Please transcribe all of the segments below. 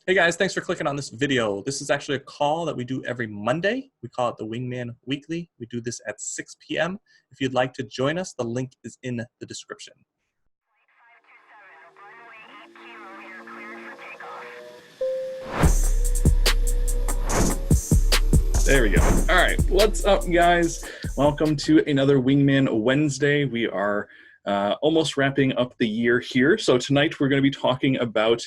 Hey guys, thanks for clicking on this video. This is actually a call that we do every Monday. We call it the WingMan Weekly. We do this at 6 p.m. If you'd like to join us, the link is in the description. There we go. All right, what's up, guys? Welcome to another WingMan Wednesday. We are almost wrapping up the year here. So tonight we're going to be talking about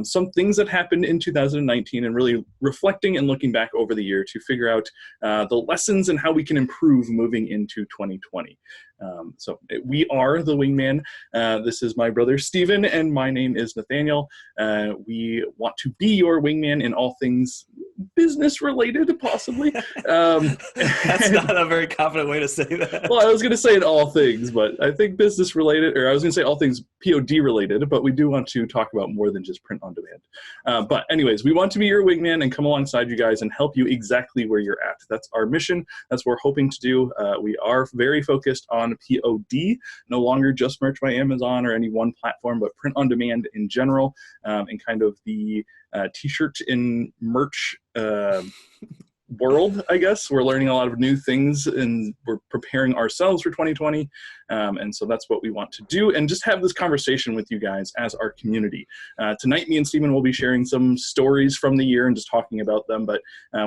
some things that happened in 2019 and really reflecting and looking back over the year to figure out the lessons and how we can improve moving into 2020. So we are the Wingman. This is my brother Steven and my name is Nathaniel. We want to be your wingman in all things business related, possibly. That's not a very confident way to say that. Well, I was going to say in all things, but I think business related, or I was going to say all things POD related, but we do want to talk about more than just print on demand. But anyways, we want to be your wingman and come alongside you guys and help you exactly where you're at. That's our mission. That's what we're hoping to do. We are very focused on POD, no longer just merch by Amazon or any one platform, but print on demand in general, and kind of the t-shirt and merch world, I guess. We're learning a lot of new things and we're preparing ourselves for 2020. And so that's what we want to do and just have this conversation with you guys as our community. Tonight, me and Steven will be sharing some stories from the year and just talking about them. But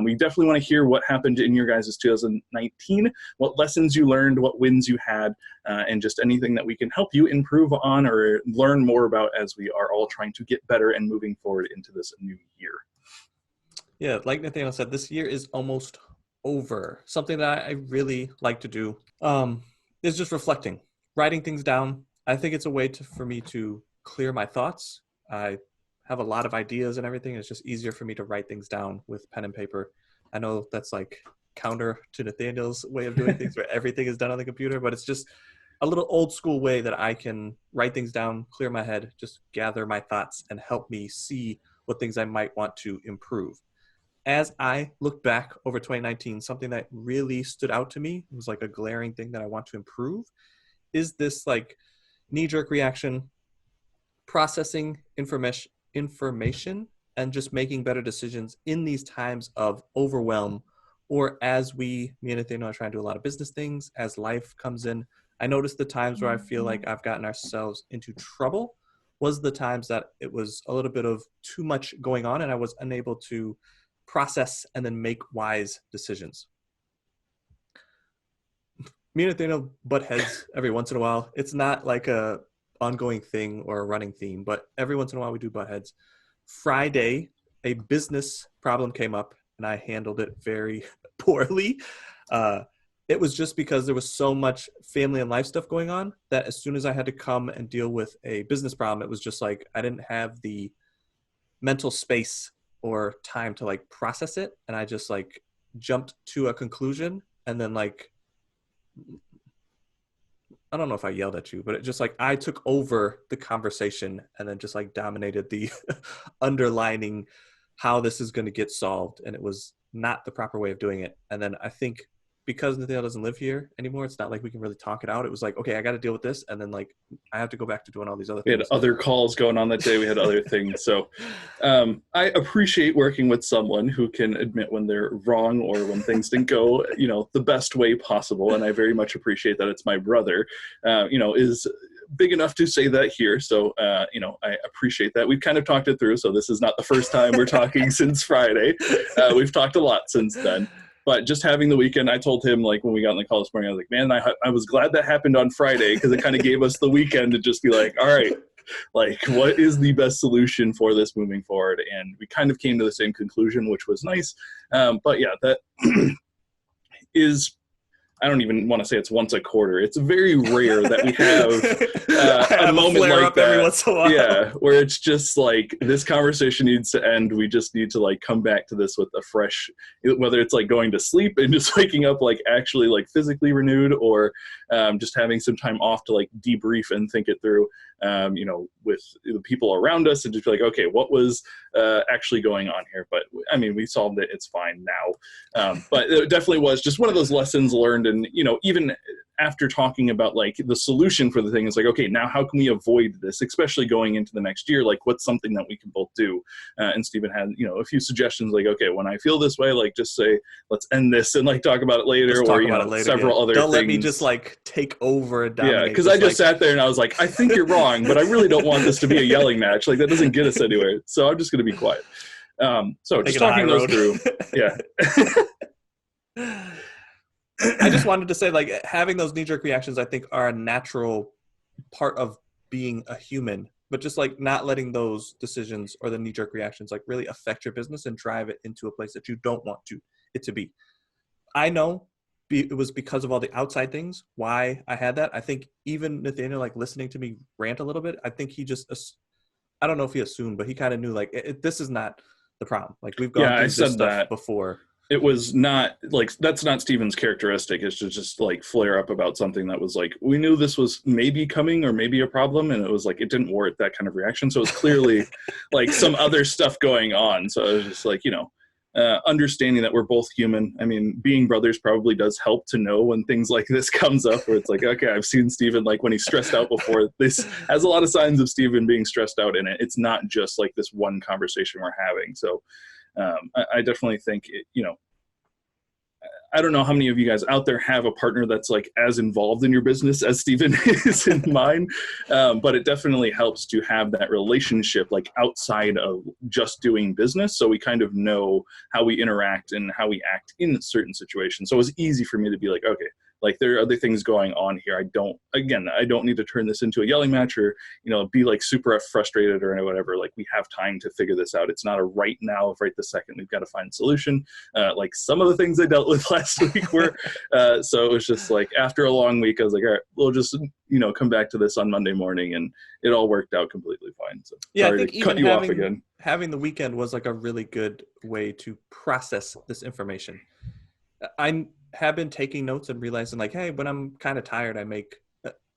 we definitely want to hear what happened in your guys' 2019, what lessons you learned, what wins you had, and just anything that we can help you improve on or learn more about as we are all trying to get better and moving forward into this new year. Yeah, like Nathaniel said, this year is almost over. Something that I really like to do is just reflecting, writing things down. I think it's a way for me to clear my thoughts. I have a lot of ideas and everything. It's just easier for me to write things down with pen and paper. I know that's like counter to Nathaniel's way of doing things where everything is done on the computer, but it's just a little old school way that I can write things down, clear my head, just gather my thoughts and help me see what things I might want to improve. As I look back over 2019, something that really stood out to me, was like a glaring thing that I want to improve, is this like knee-jerk reaction, processing information, and just making better decisions in these times of overwhelm, or as me and Nathaniel are trying to do a lot of business things, as life comes in. I noticed the times where I feel like I've gotten ourselves into trouble was the times that it was a little bit of too much going on and I was unable to process and then make wise decisions. Me and Nathaniel butt heads every once in a while. It's not like a ongoing thing or a running theme, but every once in a while we do butt heads. Friday, a business problem came up and I handled it very poorly. It was just because there was so much family and life stuff going on that as soon as I had to come and deal with a business problem, it was just like I didn't have the mental space or time to like process it, and I just like jumped to a conclusion and then like I don't know if I yelled at you, but it just like I took over the conversation and then just like dominated the underlining how this is going to get solved, and it was not the proper way of doing it. And then I think because Nathaniel doesn't live here anymore, it's not like we can really talk it out. It was like, okay, I got to deal with this. And then like, I have to go back to doing all these other things. We had other calls going on that day. We had other things. So I appreciate working with someone who can admit when they're wrong or when things didn't go, the best way possible. And I very much appreciate that it's my brother, is big enough to say that here. So, I appreciate that. We've kind of talked it through. So this is not the first time we're talking since Friday. We've talked a lot since then. But just having the weekend, I told him, like, when we got in the call this morning, I was like, man, I was glad that happened on Friday because it kind of gave us the weekend to just be like, all right, like, what is the best solution for this moving forward? And we kind of came to the same conclusion, which was nice. But yeah, that is, I don't even want to say it's once a quarter. It's very rare that we have a moment like that. Every once in a while. Yeah, where it's just like this conversation needs to end. We just need to like come back to this with a fresh, whether it's like going to sleep and just waking up like actually like physically renewed, or just having some time off to like debrief and think it through, with the people around us and just be like, okay, what was actually going on here? But I mean, we solved it. It's fine now. But it definitely was just one of those lessons learned and even after talking about like the solution for the thing, it's like, okay, now how can we avoid this, especially going into the next year? Like, what's something that we can both do? And Stephen had a few suggestions, like, okay, when I feel this way, like just say let's end this and like talk about it later, Let's or talk about it later, several other don't things. let me just like take over and dominate. Yeah, because I just sat there and I was like, I think you're wrong, but I really don't want this to be a yelling match. Like, that doesn't get us anywhere. So I'm just going to be quiet. So just talking those through. Yeah. I just wanted to say, like, having those knee-jerk reactions, I think, are a natural part of being a human, but just like not letting those decisions or the knee-jerk reactions like really affect your business and drive it into a place that you don't want it to be. I know it was because of all the outside things why I had that. I think even Nathaniel, like listening to me rant a little bit, I think he just, I don't know if he assumed, but he kind of knew like this is not the problem. Like we've gone through this stuff before. It was not like, that's not Steven's characteristic, is to just like flare up about something that was like, we knew this was maybe coming or maybe a problem, and it was like it didn't warrant that kind of reaction. So it was clearly like some other stuff going on. So it was just like, understanding that we're both human. I mean, being brothers probably does help to know when things like this comes up, where it's like, okay, I've seen Steven like when he's stressed out before. This has a lot of signs of Steven being stressed out in it. It's not just like this one conversation we're having. So I definitely think, I don't know how many of you guys out there have a partner that's like as involved in your business as Steven is in mine, but it definitely helps to have that relationship like outside of just doing business, so we kind of know how we interact and how we act in certain situations. So it was easy for me to be like, okay, like there are other things going on here. I don't need to turn this into a yelling match or, be like super frustrated or whatever. Like we have time to figure this out. It's not a right now, right this second. We've got to find a solution. Like some of the things I dealt with last week were, so it was just like after a long week, I was like, all right, we'll just, come back to this on Monday morning, and it all worked out completely fine. So yeah, sorry I think to cut you off again. Having the weekend was like a really good way to process this information. I have been taking notes and realizing like, hey, when I'm kind of tired, I make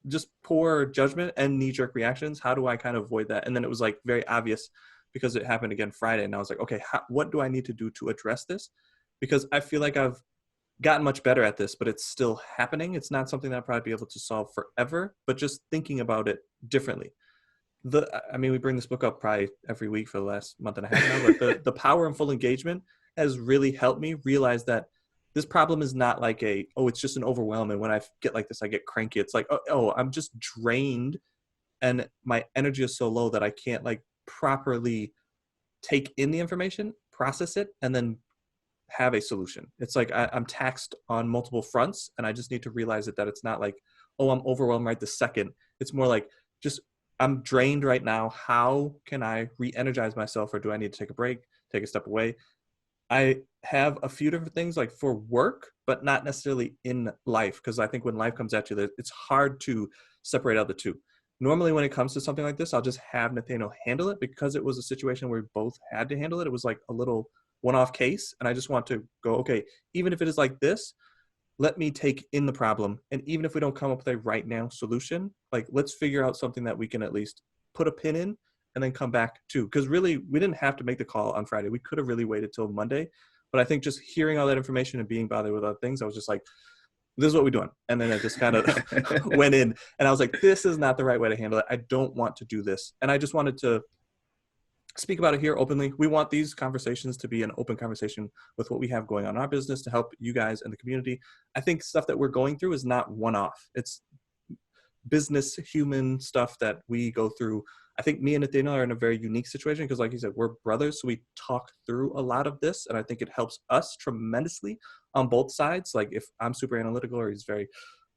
just poor judgment and knee-jerk reactions. How do I kind of avoid that? And then it was like very obvious because it happened again Friday. And I was like, okay, what do I need to do to address this? Because I feel like I've gotten much better at this, but it's still happening. It's not something that I'll probably be able to solve forever, but just thinking about it differently. We bring this book up probably every week for the last month and a half now, but the Power in Full Engagement has really helped me realize that this problem is not like it's just an overwhelm. And when I get like this, I get cranky. It's like, I'm just drained and my energy is so low that I can't like properly take in the information, process it, and then have a solution. It's like I'm taxed on multiple fronts, and I just need to realize that it's not like, I'm overwhelmed right this second. It's more like just I'm drained right now. How can I re-energize myself, or do I need to take a break, take a step away? I have a few different things like for work, but not necessarily in life, because I think when life comes at you, it's hard to separate out the two. Normally when it comes to something like this, I'll just have Nathaniel handle it, because it was a situation where we both had to handle it. It was like a little one-off case, and I just want to go, okay, even if it is like this, let me take in the problem. And even if we don't come up with a right now solution, like let's figure out something that we can at least put a pin in and then come back to. Because really, we didn't have to make the call on Friday. We could have really waited till Monday. But I think just hearing all that information and being bothered with other things, I was just like, this is what we're doing. And then I just kind of went in, and I was like, this is not the right way to handle it. I don't want to do this. And I just wanted to speak about it here openly. We want these conversations to be an open conversation with what we have going on in our business to help you guys and the community. I think stuff that we're going through is not one-off. It's business, human stuff that we go through. I think me and Nathaniel are in a very unique situation because, like you said, we're brothers. So we talk through a lot of this, and I think it helps us tremendously on both sides. Like if I'm super analytical, or he's very,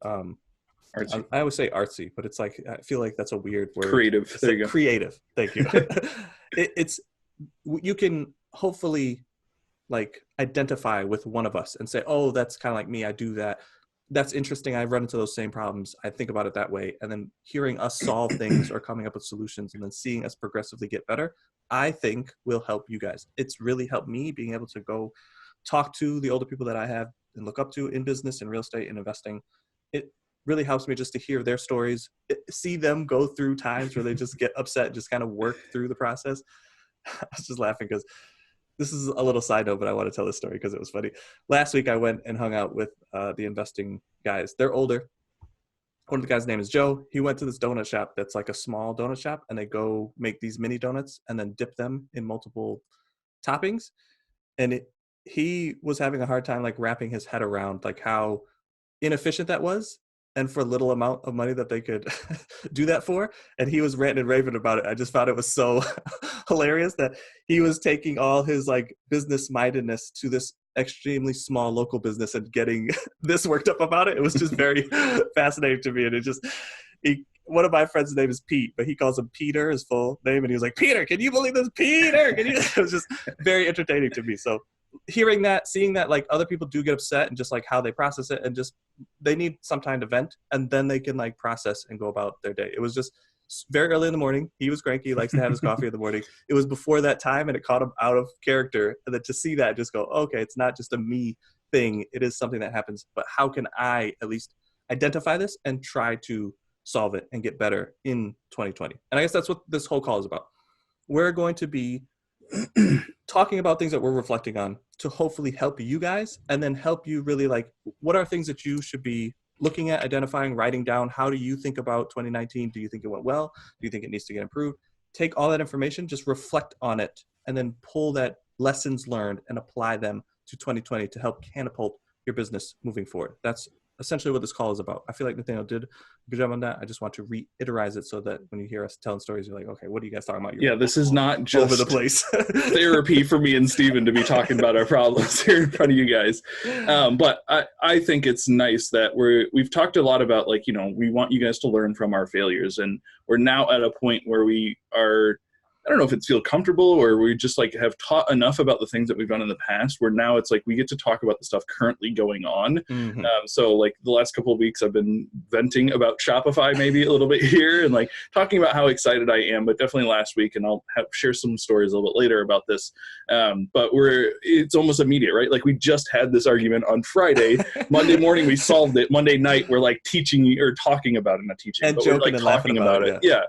artsy. I always say artsy, but it's like, I feel like that's a weird word. Creative. It's there like you go. Creative. Thank you. You can hopefully like identify with one of us and say, oh, that's kind of like me. I do that. That's interesting. I run into those same problems. I think about it that way. And then hearing us solve things or coming up with solutions and then seeing us progressively get better, I think will help you guys. It's really helped me being able to go talk to the older people that I have and look up to in business and real estate and investing. It really helps me just to hear their stories, see them go through times where they just get upset, just kind of work through the process. I was just laughing because this is a little side note, but I want to tell this story because it was funny. Last week I went and hung out with the investing guys. They're older. One of the guys' name is Joe. He went to this donut shop that's like a small donut shop, and they go make these mini donuts and then dip them in multiple toppings. And he was having a hard time like wrapping his head around like how inefficient that was, and for little amount of money that they could do that for. And he was ranting and raving about it. I just found it was so hilarious that he was taking all his like business mindedness to this extremely small local business and getting this worked up about it. It was just very fascinating to me. And it just, one of my friends' name is Pete, but he calls him Peter, his full name. And he was like, Peter, can you believe this? Peter, can you? It was just very entertaining to me. So hearing that, seeing that like other people do get upset and just like how they process it, and just they need some time to vent, and then they can like process and go about their day. It was just very early in the morning. He was cranky. He likes to have his coffee in the morning. It was before that time, and it caught him out of character. And then to see that, just go, okay, it's not just a me thing. It is something that happens. But how can I at least identify this and try to solve it and get better in 2020? And I guess that's what this whole call is about. We're going to be talking about things that we're reflecting on to hopefully help you guys, and then help you really like, what are things that you should be looking at, identifying, writing down? How do you think about 2019? Do you think it went well? Do you think it needs to get improved? Take all that information, just reflect on it, and then pull that lessons learned and apply them to 2020 to help catapult your business moving forward. That's essentially what this call is about. I feel like Nathaniel did a good job on that. I just want to reiterate it so that when you hear us telling stories, you're like, okay, what are you guys talking about? Yeah, this is not just over the place therapy for me and Steven to be talking about our problems here in front of you guys. But I think it's nice that we've talked a lot about, like, we want you guys to learn from our failures, and we're now at a point where we are, I don't know if it's feel comfortable, or we just like have taught enough about the things that we've done in the past, where now it's like we get to talk about the stuff currently going on. Mm-hmm. So like the last couple of weeks I've been venting about Shopify maybe a little bit here, and like talking about how excited I am, but definitely last week, and I'll share some stories a little bit later about this. But it's almost immediate, right? Like we just had this argument on Friday. Monday morning we solved it. Monday night we're like teaching or talking about it, not teaching, and but joking we're like and talking laughing about it. Yeah.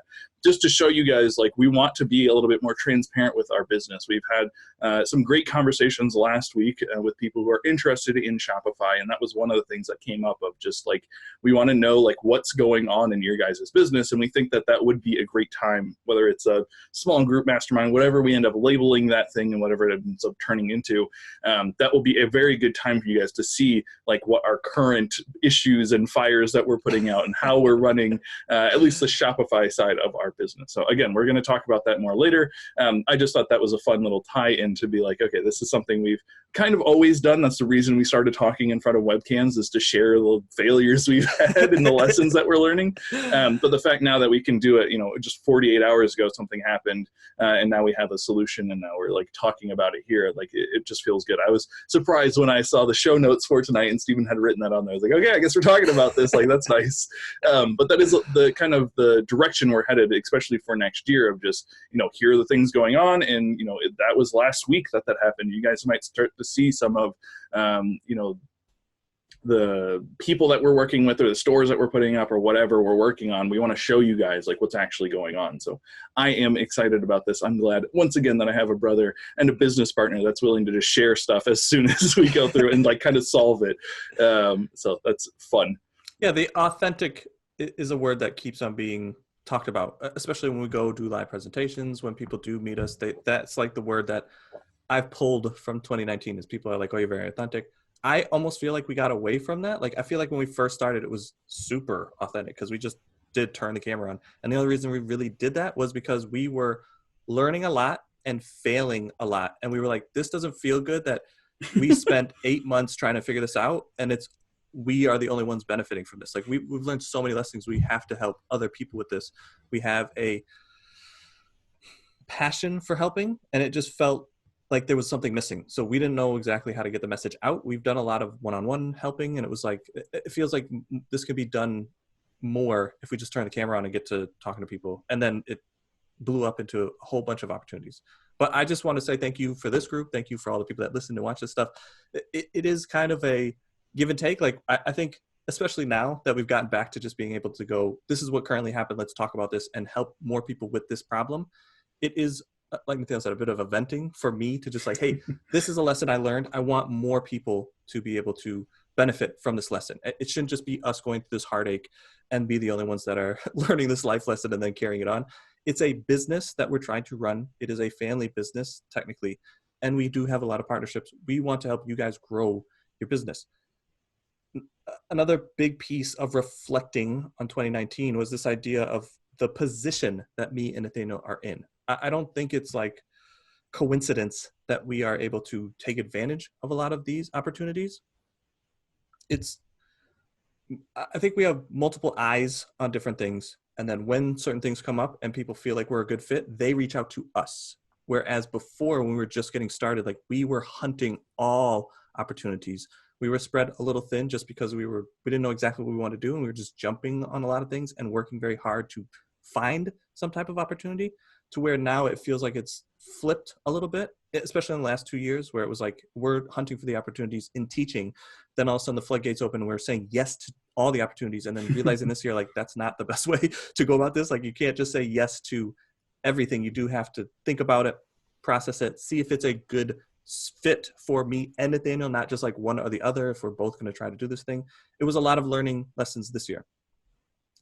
Just to show you guys, like, we want to be a little bit more transparent with our business. We've had some great conversations last week with people who are interested in Shopify, and that was one of the things that came up, of just like, we want to know like what's going on in your guys' business, and we think that that would be a great time, whether it's a small group mastermind, whatever we end up labeling that thing and whatever it ends up turning into, that will be a very good time for you guys to see like what our current issues and fires that we're putting out and how we're running at least the Shopify side of our business. So again, we're going to talk about that more later. I just thought that was a fun little tie-in to be like, okay, this is something we've kind of always done. That's the reason we started talking in front of webcams, is to share the failures we've had and the lessons that we're learning. But the fact now that we can do it, just 48 hours ago, something happened, and now we have a solution, and now we're like talking about it here. Like it just feels good. I was surprised when I saw the show notes for tonight and Stephen had written that on there. I was like, okay, I guess we're talking about this. Like, that's nice. But that is the kind of the direction we're headed, especially for next year, of just, here are the things going on. And, that was last week that happened. You guys might start to see some of, the people that we're working with, or the stores that we're putting up, or whatever we're working on. We want to show you guys like what's actually going on. So I am excited about this. I'm glad once again that I have a brother and a business partner that's willing to just share stuff as soon as we go through and like kind of solve it. So that's fun. Yeah, the authentic is a word that keeps on being talked about, especially when we go do live presentations, when people do meet us. That's like the word that I've pulled from 2019, is people are like, oh, you're very authentic. I almost feel like we got away from that. Like, I feel like when we first started, it was super authentic because we just did turn the camera on. And the only reason we really did that was because we were learning a lot and failing a lot. And we were like, this doesn't feel good that we spent 8 months trying to figure this out, and we are the only ones benefiting from this. Like, we've learned so many lessons. We have to help other people with this. We have a passion for helping, and it just felt like there was something missing. So we didn't know exactly how to get the message out. We've done a lot of one-on-one helping, and it was like, it feels like this could be done more if we just turn the camera on and get to talking to people. And then it blew up into a whole bunch of opportunities. But I just want to say thank you for this group. Thank you for all the people that listen to watch this stuff. It is kind of a give and take. Like, I think, especially now that we've gotten back to just being able to go, this is what currently happened, let's talk about this and help more people with this problem. It is like Nathaniel said, a bit of a venting for me to just like, hey, this is a lesson I learned. I want more people to be able to benefit from this lesson. It shouldn't just be us going through this heartache and be the only ones that are learning this life lesson and then carrying it on. It's a business that we're trying to run. It is a family business, technically. And we do have a lot of partnerships. We want to help you guys grow your business. Another big piece of reflecting on 2019 was this idea of the position that me and Nathaniel are in. I don't think it's like coincidence that we are able to take advantage of a lot of these opportunities. I think we have multiple eyes on different things. And then when certain things come up and people feel like we're a good fit, they reach out to us. Whereas before, when we were just getting started, like we were hunting all opportunities. We were spread a little thin just because we didn't know exactly what we wanted to do. And we were just jumping on a lot of things and working very hard to find some type of opportunity, to where now it feels like it's flipped a little bit, especially in the last 2 years, where it was like we're hunting for the opportunities in teaching. Then all of a sudden the floodgates open and we're saying yes to all the opportunities, and then realizing this year, like, that's not the best way to go about this. Like, you can't just say yes to everything. You do have to think about it, process it, see if it's a good fit for me and Nathaniel, not just like one or the other, if we're both going to try to do this thing. It was a lot of learning lessons this year.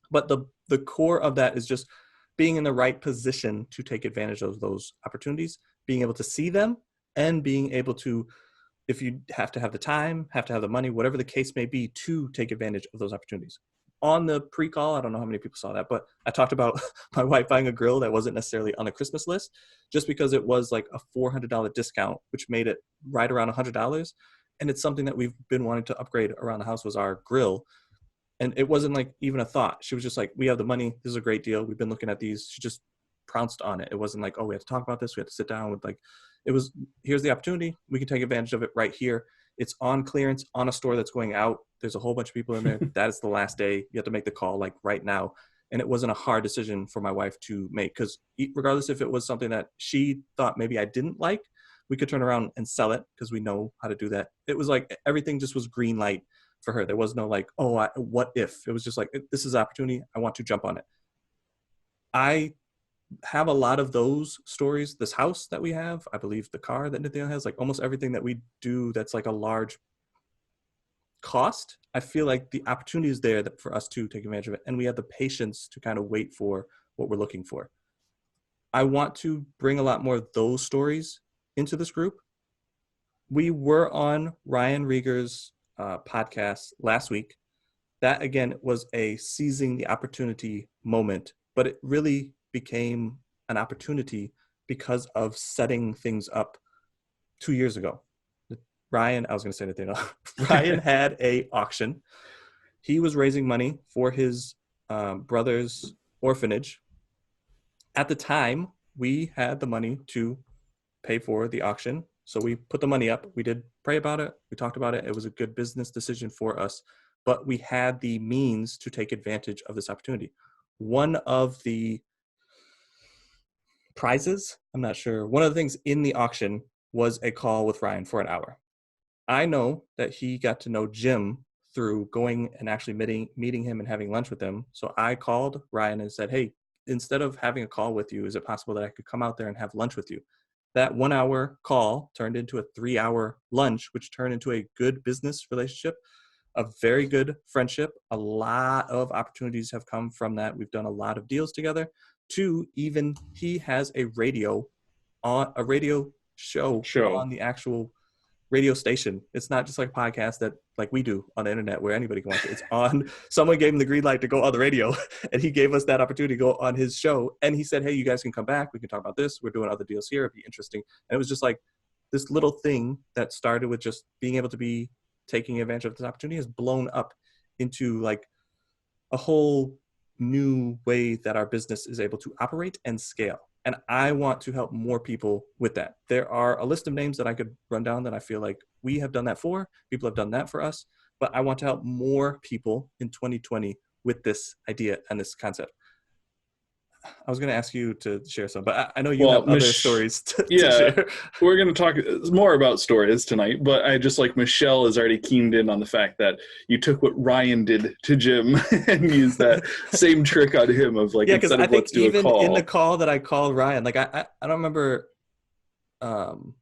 But the core of that is just being in the right position to take advantage of those opportunities, being able to see them, and being able to, if you have to have the time, have to have the money, whatever the case may be, to take advantage of those opportunities. On the pre-call, I don't know how many people saw that, but I talked about my wife buying a grill that wasn't necessarily on the Christmas list, just because it was like a $400 discount, which made it right around $100. And it's something that we've been wanting to upgrade around the house, was our grill. And it wasn't like even a thought. She was just like, we have the money. This is a great deal. We've been looking at these. She just pounced on it. It wasn't like, oh, we have to talk about this. We have to sit down with, like, it was, here's the opportunity. We can take advantage of it right here. It's on clearance on a store that's going out. There's a whole bunch of people in there. That is the last day. You have to make the call like right now. And it wasn't a hard decision for my wife to make, because regardless if it was something that she thought maybe I didn't like, we could turn around and sell it because we know how to do that. It was like everything just was green light for her. There was no like, oh, what if? It was just like, this is an opportunity. I want to jump on it. I have a lot of those stories. This house that we have, I believe the car that Nathaniel has, like almost everything that we do that's like a large cost, I feel like the opportunity is there for us to take advantage of it. And we have the patience to kind of wait for what we're looking for. I want to bring a lot more of those stories into this group. We were on Ryan Rieger's podcast last week. That, again, was a seizing the opportunity moment, but it really became an opportunity because of setting things up 2 years ago. Ryan, I was going to say Nathaniel, Ryan had a auction. He was raising money for his brother's orphanage. At the time, we had the money to pay for the auction. So we put the money up. We did pray about it. We talked about it. It was a good business decision for us, but we had the means to take advantage of this opportunity. One of the prizes, I'm not sure, one of the things in the auction was a call with Ryan for an hour. I know that he got to know Jim through going and actually meeting him and having lunch with him. So I called Ryan and said, hey, instead of having a call with you, is it possible that I could come out there and have lunch with you? That 1 hour call turned into a 3 hour lunch, which turned into a good business relationship, a very good friendship. A lot of opportunities have come from that. We've done a lot of deals together. Even he has a radio show on the actual radio station. It's not just like a podcast that like we do on the internet where anybody can watch it. It's on, someone gave him the green light to go on the radio, and he gave us that opportunity to go on his show. And he said, hey, you guys can come back. We can talk about this. We're doing other deals here. It'd be interesting. And it was just like this little thing that started with just being able to be taking advantage of this opportunity has blown up into like a whole new way that our business is able to operate and scale. And I want to help more people with that. There are a list of names that I could run down that I feel like we have done that for. People have done that for us. But I want to help more people in 2020 with this idea and this concept. I was going to ask you to share some, but I know you have Well, other stories to yeah, share. we're going to talk more about stories tonight, but I just like Michelle is already keened in on the fact that you took what Ryan did to Jim and used that same trick on him of like, Yeah, because instead I of think let's do a even in the call. call that I called Ryan, like I don't remember, um,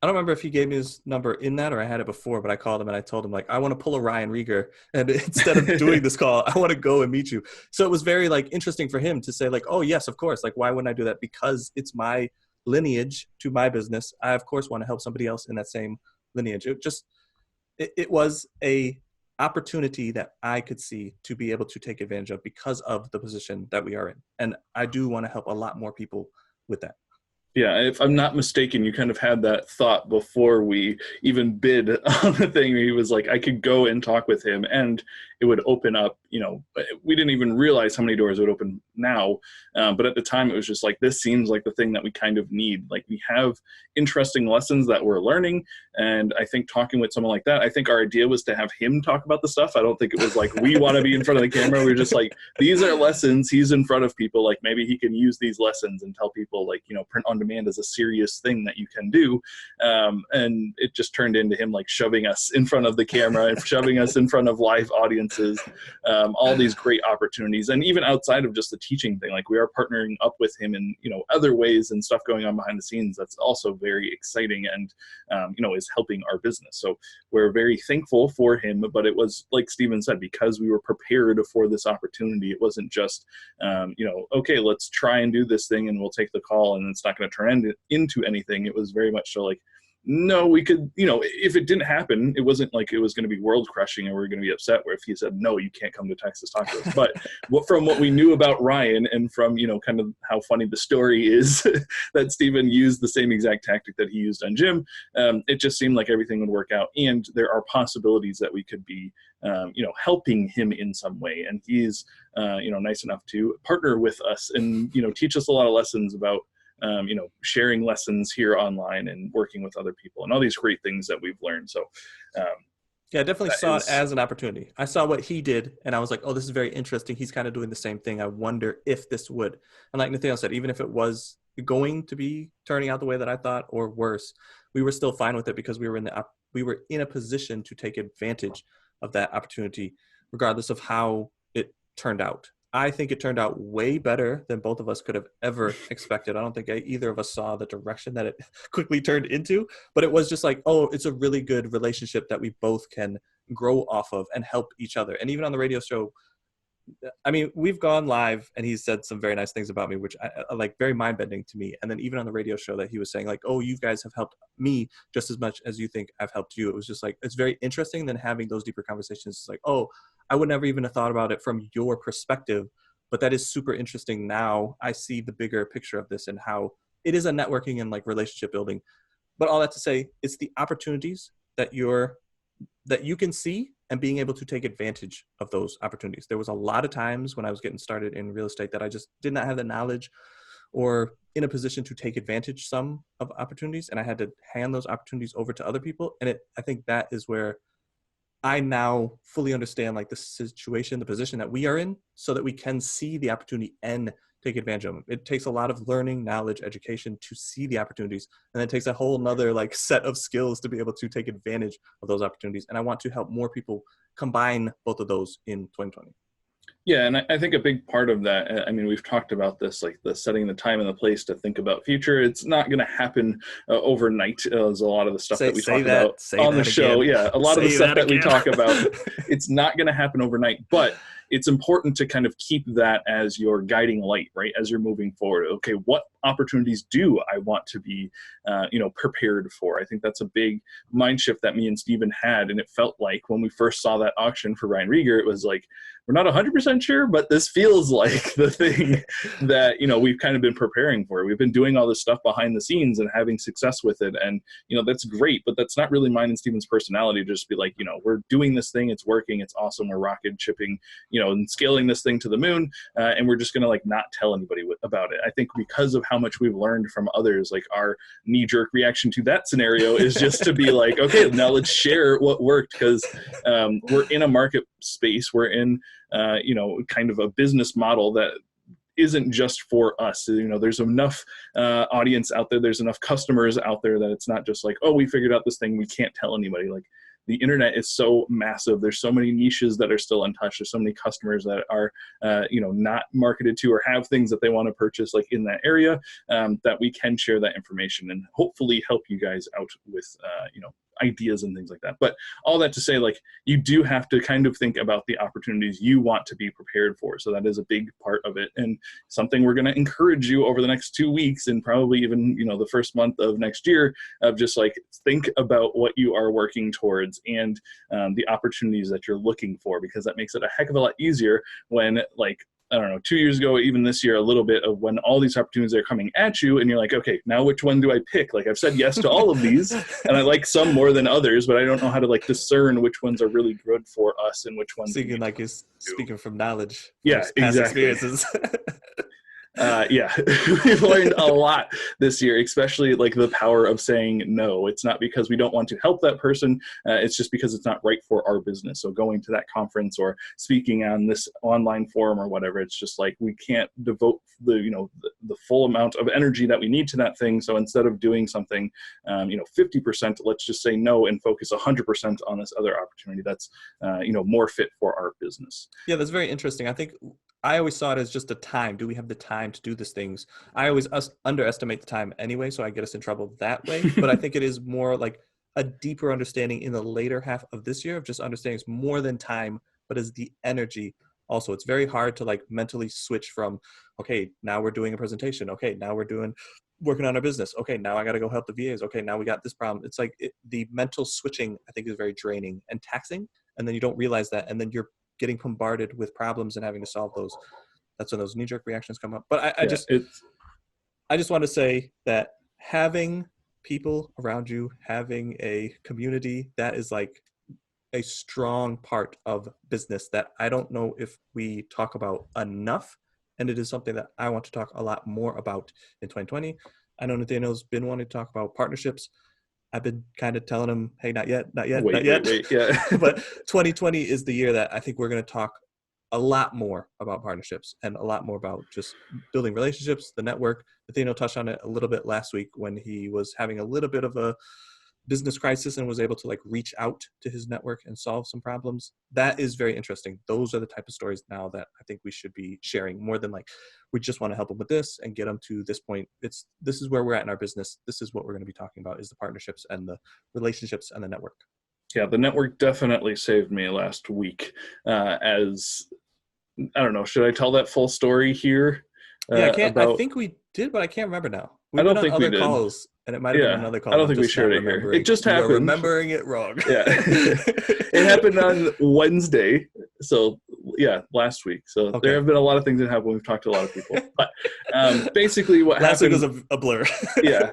I don't remember if he gave me his number in that or I had it before, but I called him and I told him like I want to pull a Ryan Rieger, and instead of doing this call, I want to go and meet you. So it was very like interesting for him to say like, oh yes, of course. Like why wouldn't I do that? Because it's my lineage to my business. I of course want to help somebody else in that same lineage. It was a opportunity that I could see to be able to take advantage of because of the position that we are in. And I do want to help a lot more people with that. Yeah, if I'm not mistaken, you kind of had that thought before we even bid on the thing. He was like, I could go and talk with him, and it would open up. We didn't even realize how many doors it would open now. But at the time, it was just like, this seems like the thing that we kind of need. Like, we have interesting lessons that we're learning, and I think talking with someone like that, I think our idea was to have him talk about the stuff. I don't think it was like we want to be in front of the camera. We were just like, these are lessons. He's in front of people. Like, maybe he can use these lessons and tell people, like, print on demand is a serious thing that you can do. And it just turned into him like shoving us in front of the camera and shoving us in front of live audiences, all these great opportunities. And even outside of just the teaching thing, like we are partnering up with him in, other ways and stuff going on behind the scenes. That's also very exciting and, is helping our business. So we're very thankful for him, but it was like Steven said, because we were prepared for this opportunity. It wasn't just, okay, let's try and do this thing and we'll take the call and it's not going to turn into anything. It was very much so like, no, we could, if it didn't happen, it wasn't like it was going to be world crushing and we are going to be upset where if he said, no, you can't come to Texas talk to us. But from what we knew about Ryan and from, kind of how funny the story is that Steven used the same exact tactic that he used on Jim, it just seemed like everything would work out. And there are possibilities that we could be, helping him in some way. And he's, nice enough to partner with us and, teach us a lot of lessons about, sharing lessons here online and working with other people and all these great things that we've learned. So, yeah, I definitely saw it as an opportunity. I saw what he did and I was like, oh, this is very interesting. He's kind of doing the same thing. I wonder if this would. And like Nathaniel said, even if it was going to be turning out the way that I thought or worse, we were still fine with it because we were in a position to take advantage of that opportunity, regardless of how it turned out. I think it turned out way better than both of us could have ever expected. I don't think either of us saw the direction that it quickly turned into, but it was just like, oh, it's a really good relationship that we both can grow off of and help each other. And even on the radio show, I mean, we've gone live and he's said some very nice things about me, which I like, very mind bending to me. And then even on the radio show that he was saying like, oh, you guys have helped me just as much as you think I've helped you. It was just like, it's very interesting then having those deeper conversations. It's like, oh, I would never even have thought about it from your perspective, but that is super interesting. Now I see the bigger picture of this and how it is a networking and like relationship building. But all that to say, it's the opportunities that you can see and being able to take advantage of those opportunities. There was a lot of times when I was getting started in real estate that I just did not have the knowledge or in a position to take advantage some of opportunities. And I had to hand those opportunities over to other people. And I think that is where I now fully understand like the situation, the position that we are in so that we can see the opportunity and take advantage of them. It takes a lot of learning, knowledge, education to see the opportunities. And it takes a whole nother like set of skills to be able to take advantage of those opportunities. And I want to help more people combine both of those in 2020. Yeah, and I think a big part of that, I mean, we've talked about this, like the setting the time and the place to think about future. It's not going to happen overnight. There's a lot of the stuff that we talk about on the show. Yeah, a lot of the stuff that we talk about, it's not going to happen overnight. But it's important to kind of keep that as your guiding light, right? As you're moving forward. Okay, what opportunities do I want to be, prepared for? I think that's a big mind shift that me and Steven had. And it felt like when we first saw that auction for Ryan Rieger, it was like, we're not 100% sure, but this feels like the thing that, we've kind of been preparing for. We've been doing all this stuff behind the scenes and having success with it. And, that's great, but that's not really mine and Steven's personality to just be like, we're doing this thing. It's working. It's awesome. We're rocket shipping, and scaling this thing to the moon. And we're just going to like not tell anybody about it. I think because of how much we've learned from others, like our knee jerk reaction to that scenario is just to be like, okay, now let's share what worked. Because we're in a market space. We're in, kind of a business model that isn't just for us. You know, there's enough audience out there, there's enough customers out there that it's not just like, oh, we figured out this thing, we can't tell anybody. Like, the internet is so massive. There's so many niches that are still untouched. There's so many customers that are, not marketed to or have things that they want to purchase like in that area, that we can share that information and hopefully help you guys out with, ideas and things like that. But all that to say, like, you do have to kind of think about the opportunities you want to be prepared for. So that is a big part of it, and something we're going to encourage you over the next 2 weeks and probably even, the first month of next year, of just like, think about what you are working towards and the opportunities that you're looking for, because that makes it a heck of a lot easier when, like, I don't know, 2 years ago, even this year, a little bit of when all these opportunities are coming at you and you're like, okay, now which one do I pick? Like, I've said yes to all of these and I like some more than others, but I don't know how to like discern which ones are really good for us and which ones. Speaking like you're speaking from knowledge. Yeah, past exactly. Experiences. We've learned a lot this year, especially like the power of saying no. It's not because we don't want to help that person. It's just because it's not right for our business. So going to that conference or speaking on this online forum or whatever, it's just like, we can't devote the full amount of energy that we need to that thing. So instead of doing something, 50%, let's just say no and focus 100% on this other opportunity that's, more fit for our business. Yeah, that's very interesting. I think I always saw it as just a time. Do we have the time to do these things? I always underestimate the time anyway, so I get us in trouble that way. But I think it is more like a deeper understanding in the later half of this year of just understanding it's more than time, but is the energy also. It's very hard to like mentally switch from, okay, now we're doing a presentation. Okay, now we're working on our business. Okay, now I got to go help the VAs. Okay, now we got this problem. It's like the mental switching, I think, is very draining and taxing. And then you don't realize that. And then you're getting bombarded with problems and having to solve those. That's when those knee-jerk reactions come up. But I just want to say that having people around you, having a community, that is like a strong part of business that I don't know if we talk about enough. And it is something that I want to talk a lot more about in 2020. I know Nathaniel's been wanting to talk about partnerships. I've been kind of telling him, hey, not yet. Wait, yeah. But 2020 is the year that I think we're going to talk a lot more about partnerships and a lot more about just building relationships, the network. Nathaniel touched on it a little bit last week when he was having a little bit of a business crisis and was able to like reach out to his network and solve some problems. That is very interesting. Those are the type of stories now that I think we should be sharing more than like, we just want to help them with this and get them to this point. This is where we're at in our business. This is what we're going to be talking about, is the partnerships and the relationships and the network. Yeah, the network definitely saved me last week. As I don't know, should I tell that full story here? Yeah, I think we did, but I can't remember now. I don't think we did. Calls, and it might have been another call. I don't think we shared it here. It just happened. We're remembering it wrong. Yeah, it happened on Wednesday. So yeah, last week. So okay. There have been a lot of things that happened. We've talked to a lot of people, but basically what last happened week was a blur. Yeah,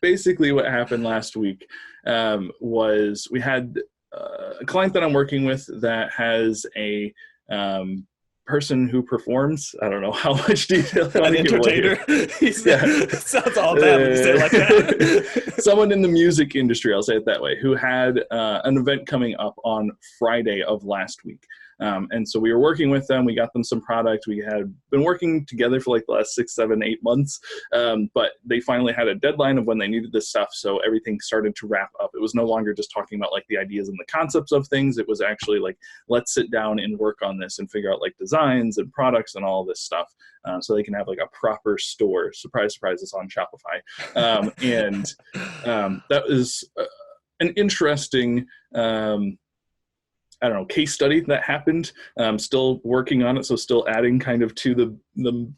basically what happened last week was we had a client that I'm working with that has a person who performs. I don't know how much detail. An entertainer. Sounds all bad when you say it like that. Someone in the music industry, I'll say it that way, who had an event coming up on Friday of last week. And so we were working with them. We got them some product. We had been working together for like the last 6, 7, 8 months. But they finally had a deadline of when they needed this stuff. So everything started to wrap up. It was no longer just talking about like the ideas and the concepts of things. It was actually like, let's sit down and work on this and figure out like designs and products and all this stuff. So they can have like a proper store. Surprise, surprise, it's on Shopify. That was an interesting case study that happened. Still working on it, so still adding kind of to the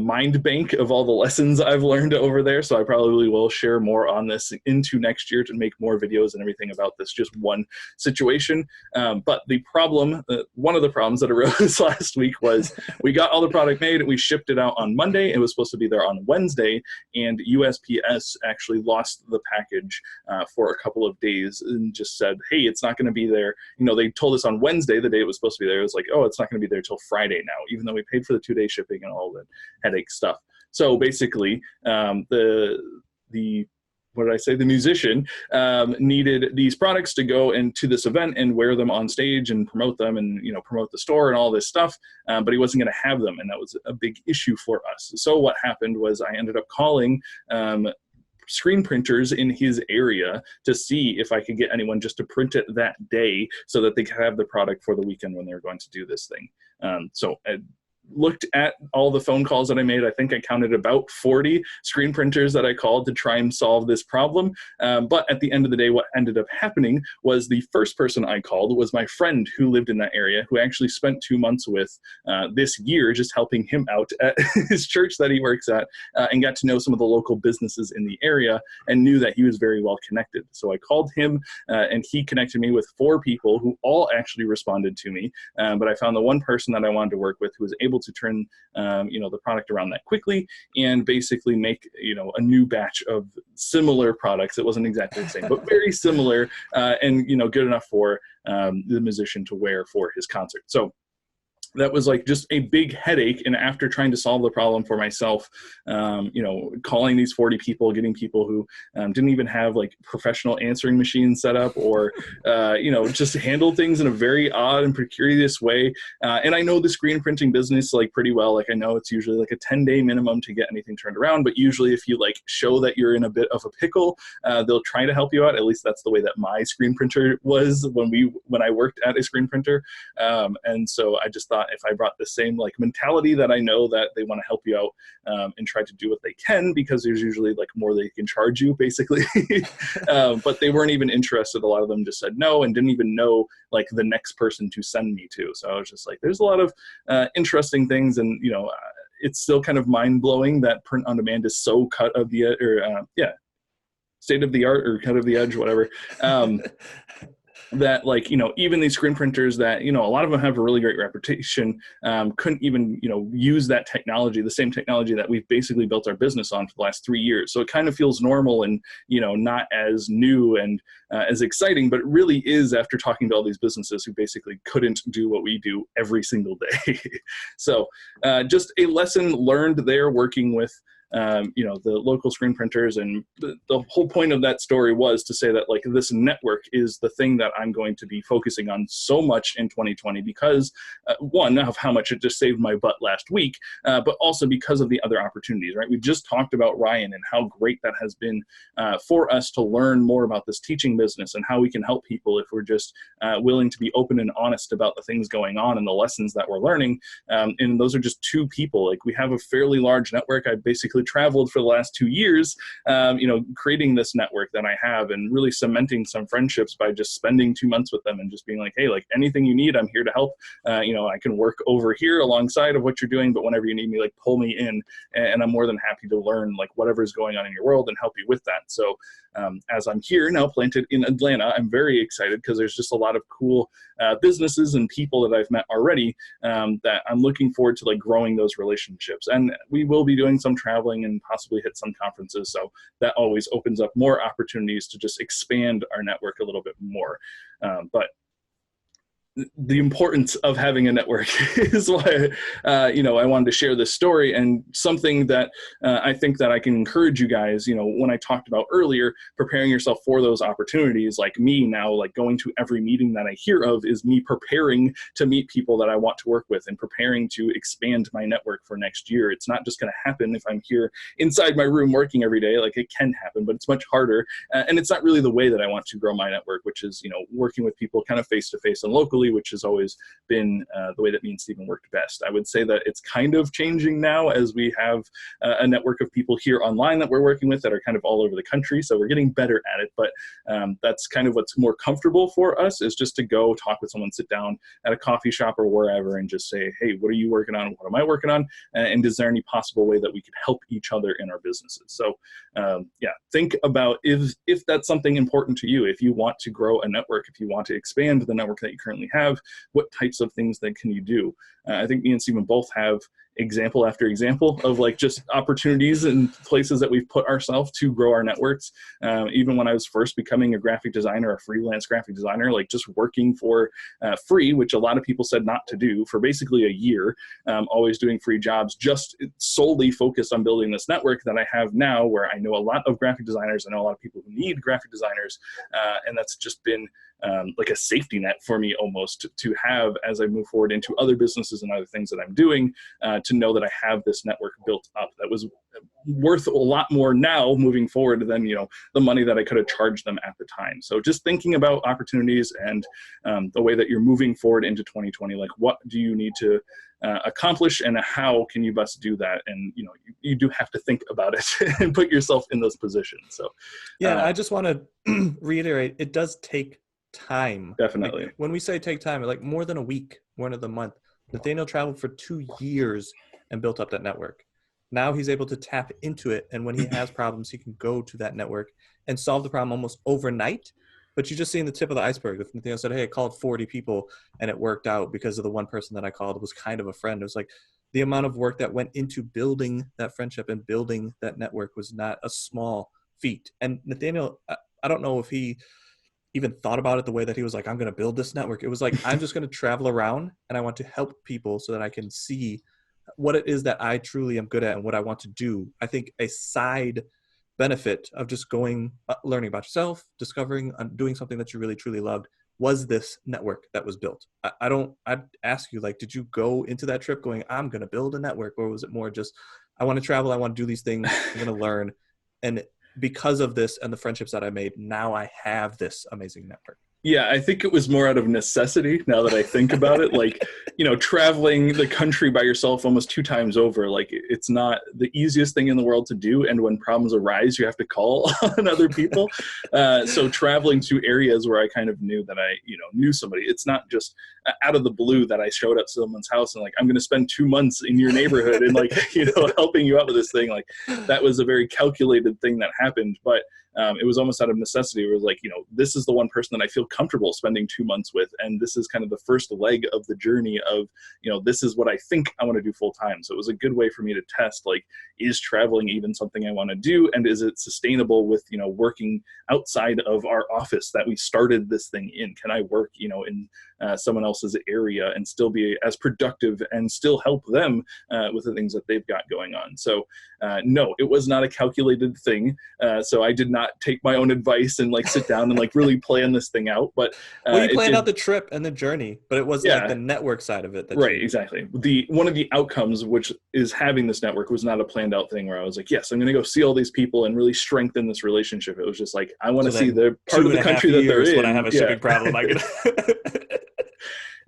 mind bank of all the lessons I've learned over there. So I probably will share more on this into next year to make more videos and everything about this just one situation. But the problem, one of the problems that arose last week was we got all the product made, we shipped it out on Monday. It was supposed to be there on Wednesday, and USPS actually lost the package for a couple of days and just said, hey, it's not going to be there. They told us on Wednesday, the day it was supposed to be there, it was like, oh, it's not going to be there till Friday now, even though we paid for the 2-day shipping and all that headache stuff. So basically, the what did I say? The musician needed these products to go into this event and wear them on stage and promote them and, promote the store and all this stuff. But he wasn't going to have them. And that was a big issue for us. So what happened was I ended up calling screen printers in his area to see if I could get anyone just to print it that day so that they could have the product for the weekend when they were going to do this thing. So I looked at all the phone calls that I made. I think I counted about 40 screen printers that I called to try and solve this problem. But at the end of the day, what ended up happening was the first person I called was my friend who lived in that area, who I actually spent 2 months with this year, just helping him out at his church that he works at, and got to know some of the local businesses in the area and knew that he was very well connected. So I called him and he connected me with 4 people who all actually responded to me. But I found the one person that I wanted to work with who was able to turn the product around that quickly and basically make a new batch of similar products. It wasn't exactly the same, but very similar, and good enough for the musician to wear for his concert. So that was like just a big headache. And after trying to solve the problem for myself, calling these 40 people, getting people who didn't even have like professional answering machines set up or, just handle things in a very odd and precarious way. And I know the screen printing business like pretty well. Like I know it's usually like a 10-day minimum to get anything turned around. But usually if you like show that you're in a bit of a pickle, they'll try to help you out. At least that's the way that my screen printer was when I worked at a screen printer. And so I just thought, if I brought the same like mentality that I know that they want to help you out and try to do what they can, because there's usually like more they can charge you basically. But they weren't even interested. A lot of them just said no and didn't even know like the next person to send me to. So I was just like, there's a lot of interesting things. And, it's still kind of mind blowing that print on demand is so state of the art or cut of the edge, whatever. That like, even these screen printers that, a lot of them have a really great reputation, couldn't even, use that technology, the same technology that we've basically built our business on for the last 3 years. So it kind of feels normal and, not as new and as exciting, but it really is after talking to all these businesses who basically couldn't do what we do every single day. So just a lesson learned there working with the local screen printers. And the whole point of that story was to say that like this network is the thing that I'm going to be focusing on so much in 2020 because one, of how much it just saved my butt last week, but also because of the other opportunities, right? We just talked about Ryan and how great that has been for us to learn more about this teaching business and how we can help people if we're just willing to be open and honest about the things going on and the lessons that we're learning. And those are just 2 people. Like we have a fairly large network. I basically traveled for the last 2 years, creating this network that I have and really cementing some friendships by just spending 2 months with them and just being like, hey, like anything you need, I'm here to help. I can work over here alongside of what you're doing, but whenever you need me, like pull me in and I'm more than happy to learn like whatever's going on in your world and help you with that. So as I'm here now planted in Atlanta, I'm very excited because there's just a lot of cool businesses and people that I've met already that I'm looking forward to like growing those relationships. And we will be doing some traveling and possibly hit some conferences. So that always opens up more opportunities to just expand our network a little bit more. But the importance of having a network is why, I wanted to share this story and something that I think that I can encourage you guys, when I talked about earlier, preparing yourself for those opportunities, like me now, like going to every meeting that I hear of is me preparing to meet people that I want to work with and preparing to expand my network for next year. It's not just going to happen if I'm here inside my room working every day. Like it can happen, but it's much harder. And it's not really the way that I want to grow my network, which is, working with people kind of face to face and locally, which has always been the way that me and Stephen worked best. I would say that it's kind of changing now as we have a network of people here online that we're working with that are kind of all over the country. So we're getting better at it, but that's kind of what's more comfortable for us is just to go talk with someone, sit down at a coffee shop or wherever and just say, hey, what are you working on? What am I working on? And is there any possible way that we could help each other in our businesses? So think about if that's something important to you, if you want to grow a network, if you want to expand the network that you currently have, what types of things then can you do? I think me and Stephen both have example after example of like just opportunities and places that we've put ourselves to grow our networks. Even when I was first becoming a graphic designer, a freelance graphic designer, like just working for free, which a lot of people said not to do, for basically a year, always doing free jobs, just solely focused on building this network that I have now, where I know a lot of graphic designers. I know a lot of people who need graphic designers, and that's just been like a safety net for me almost to have as I move forward into other businesses and other things that I'm doing, to know that I have this network built up that was worth a lot more now moving forward than, you know, the money that I could have charged them at the time. So just thinking about opportunities and the way that you're moving forward into 2020, like what do you need to accomplish and how can you best do that? And, you know, you do have to think about it and put yourself in those positions. So yeah, I just want to reiterate, it does take time. Definitely. Like, when we say take time, like more than a week, more than a month. Nathaniel traveled for 2 years and built up that network. Now he's able to tap into it, and when he has problems, he can go to that network and solve the problem almost overnight. But you're just seeing the tip of the iceberg. If Nathaniel said, hey, I called 40 people and it worked out because of the one person that I called was kind of a friend. It was like the amount of work that went into building that friendship and building that network was not a small feat. And Nathaniel, I don't know if he even thought about it the way that he was like, I'm going to build this network. It was like, I'm just going to travel around and I want to help people so that I can see what it is that I truly am good at and what I want to do. I think a side benefit of just going, learning about yourself, discovering, doing something that you really, truly loved was this network that was built. I'd ask you, like, did you go into that trip going, I'm going to build a network? Or was it more just, I want to travel, I want to do these things, I'm going to learn. And because of this and the friendships that I made, now I have this amazing network. Yeah, I think it was more out of necessity now that I think about it. Like, you know, traveling the country by yourself almost 2 times over, like it's not the easiest thing in the world to do. And when problems arise, you have to call on other people. So traveling to areas where I kind of knew that I, you know, knew somebody, it's not just out of the blue that I showed up to someone's house and like, I'm going to spend 2 months in your neighborhood and like, you know, helping you out with this thing. Like that was a very calculated thing that happened. But it was almost out of necessity. It was like, you know, this is the one person that I feel comfortable spending 2 months with. And this is kind of the first leg of the journey of, you know, this is what I think I want to do full time. So it was a good way for me to test, like, is traveling even something I want to do? And is it sustainable with, you know, working outside of our office that we started this thing in? Can I work, you know, in someone else's area and still be as productive and still help them with the things that they've got going on? So no, it was not a calculated thing. So I did not take my own advice and like sit down and like really plan this thing out. But well, you planned out the trip and the journey, but it wasn't like the network side of it. Exactly. One of the outcomes, which is having this network, was not a planned out thing where I was like, yes, I'm going to go see all these people and really strengthen this relationship. It was just like, I want to see the part of the country that they're in. When I have a shipping problem, I can.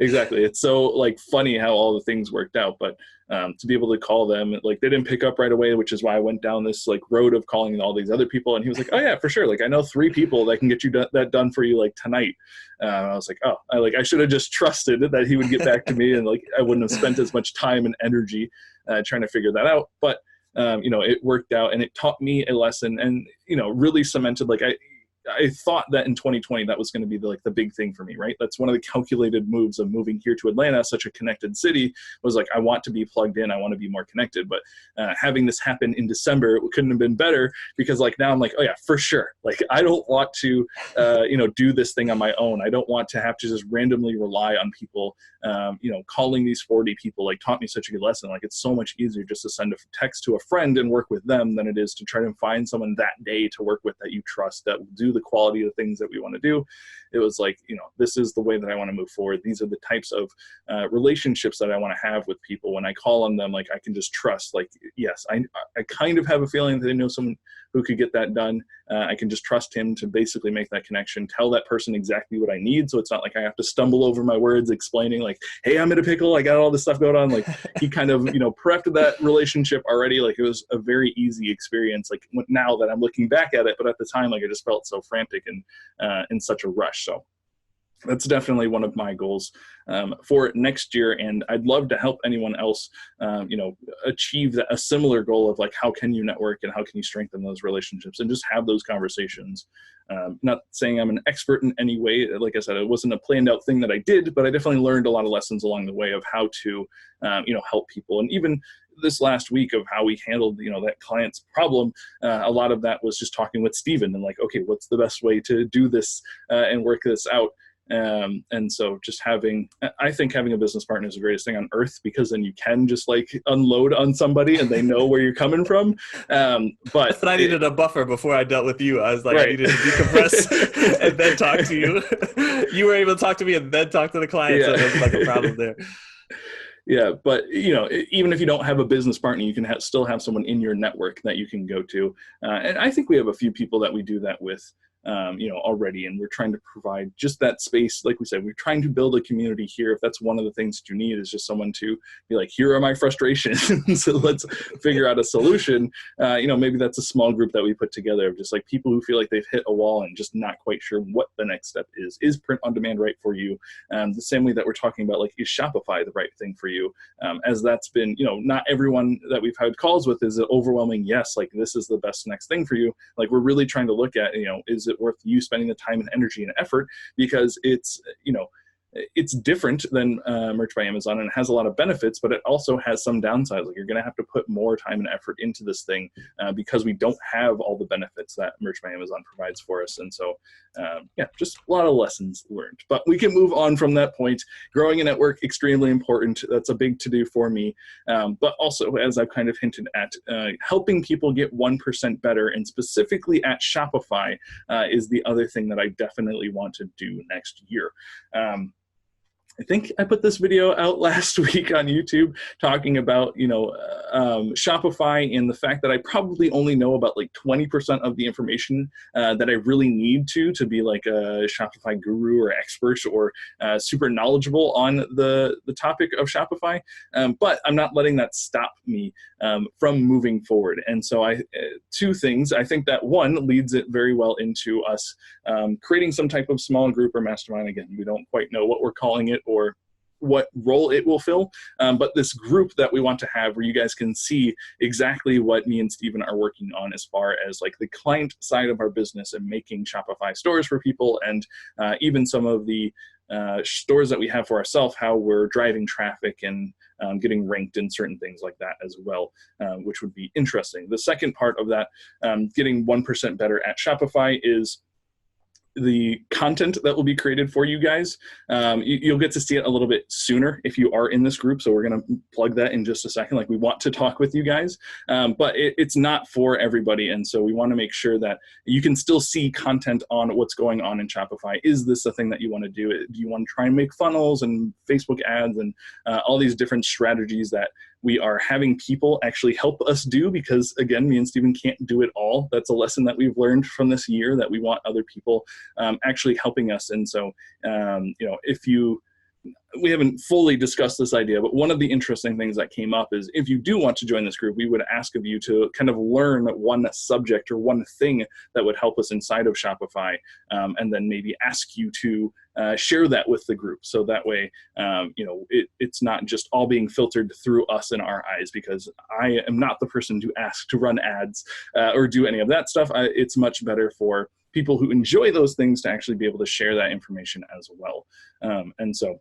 Exactly. It's so like funny how all the things worked out, but to be able to call them, like they didn't pick up right away, which is why I went down this like road of calling all these other people. And he was like, oh yeah, for sure. Like I know 3 people that can get you that done for you like tonight. I was like, oh, I should have just trusted that he would get back to me and like I wouldn't have spent as much time and energy trying to figure that out. But you know, it worked out and it taught me a lesson and, you know, really cemented, like I thought that in 2020 that was going to be the big thing for me, right? That's one of the calculated moves of moving here to Atlanta, such a connected city, was like I want to be plugged in, I want to be more connected. But having this happen in December, it couldn't have been better because like now I'm like, oh yeah, for sure. Like I don't want to you know, do this thing on my own. I don't want to have to just randomly rely on people. You know, calling these 40 people like taught me such a good lesson. Like it's so much easier just to send a text to a friend and work with them than it is to try to find someone that day to work with that you trust, that will do the quality of things that we want to do. It was like, you know, this is the way that I want to move forward. These are the types of relationships that I want to have with people. When I call on them, like I can just trust, like, yes, I kind of have a feeling that I know someone who could get that done. I can just trust him to basically make that connection, tell that person exactly what I need. So it's not like I have to stumble over my words explaining like, hey, I'm in a pickle, I got all this stuff going on. Like he kind of, you know, prepped that relationship already. Like it was a very easy experience, like now that I'm looking back at it, but at the time, like I just felt so frantic and in such a rush. So that's definitely one of my goals for next year. And I'd love to help anyone else, you know, achieve a similar goal of like, how can you network and how can you strengthen those relationships and just have those conversations Not saying I'm an expert in any way. Like I said, it wasn't a planned out thing that I did, but I definitely learned a lot of lessons along the way of how to, help people. And even this last week of how we handled, that client's problem, a lot of that was just talking with Steven and like, okay, what's the best way to do this and work this out? And so just I think having a business partner is the greatest thing on earth, because then you can just like unload on somebody and they know where you're coming from. But I needed a buffer before I dealt with you. I was like, right. I needed to decompress and then talk to you. You were able to talk to me and then talk to the client. Yeah. So there was like a problem there. Yeah, but even if you don't have a business partner, you can still have someone in your network that you can go to. And I think we have a few people that we do that with, already, and we're trying to provide just that space. Like we said, we're trying to build a community here. If that's one of the things that you need, is just someone to be like, here are my frustrations, so let's figure out a solution. Maybe that's a small group that we put together of just like people who feel like they've hit a wall and just not quite sure what the next step is. Is print on demand right for you? The same way that we're talking about, like, is Shopify the right thing for you? As that's been, not everyone that we've had calls with is an overwhelming yes, like this is the best next thing for you. Like, we're really trying to look at, is it worth you spending the time and energy and effort, because it's different than Merch by Amazon, and it has a lot of benefits, but it also has some downsides. Like, you're going to have to put more time and effort into this thing because we don't have all the benefits that Merch by Amazon provides for us. And so, just a lot of lessons learned. But we can move on from that point. Growing a network, extremely important. That's a big to-do for me. But also, as I've kind of hinted at, helping people get 1% better, and specifically at Shopify, is the other thing that I definitely want to do next year. I think I put this video out last week on YouTube talking about, Shopify, and the fact that I probably only know about like 20% of the information that I really need to be like a Shopify guru or expert or super knowledgeable on the topic of Shopify. But I'm not letting that stop me from moving forward. And so two things. I think that one leads it very well into us creating some type of small group or mastermind. Again, we don't quite know what we're calling it or what role it will fill, but this group that we want to have where you guys can see exactly what me and Steven are working on as far as like the client side of our business and making Shopify stores for people, and even some of the stores that we have for ourselves, how we're driving traffic and getting ranked in certain things like that as well, which would be interesting. The second part of that, getting 1% better at Shopify, is the content that will be created for you guys. You'll get to see it a little bit sooner if you are in this group. So we're going to plug that in just a second. Like, we want to talk with you guys, but it's not for everybody. And so we want to make sure that you can still see content on what's going on in Shopify. Is this a thing that you want to do? Do you want to try and make funnels and Facebook ads and all these different strategies that we are having people actually help us do? Because again, me and Steven can't do it all. That's a lesson that we've learned from this year, that we want other people actually helping us. And so, we haven't fully discussed this idea, but one of the interesting things that came up is, if you do want to join this group, we would ask of you to kind of learn one subject or one thing that would help us inside of Shopify, and then maybe ask you to share that with the group. So that way, it's not just all being filtered through us and our eyes, because I am not the person to ask to run ads or do any of that stuff. It's much better for people who enjoy those things to actually be able to share that information as well. And so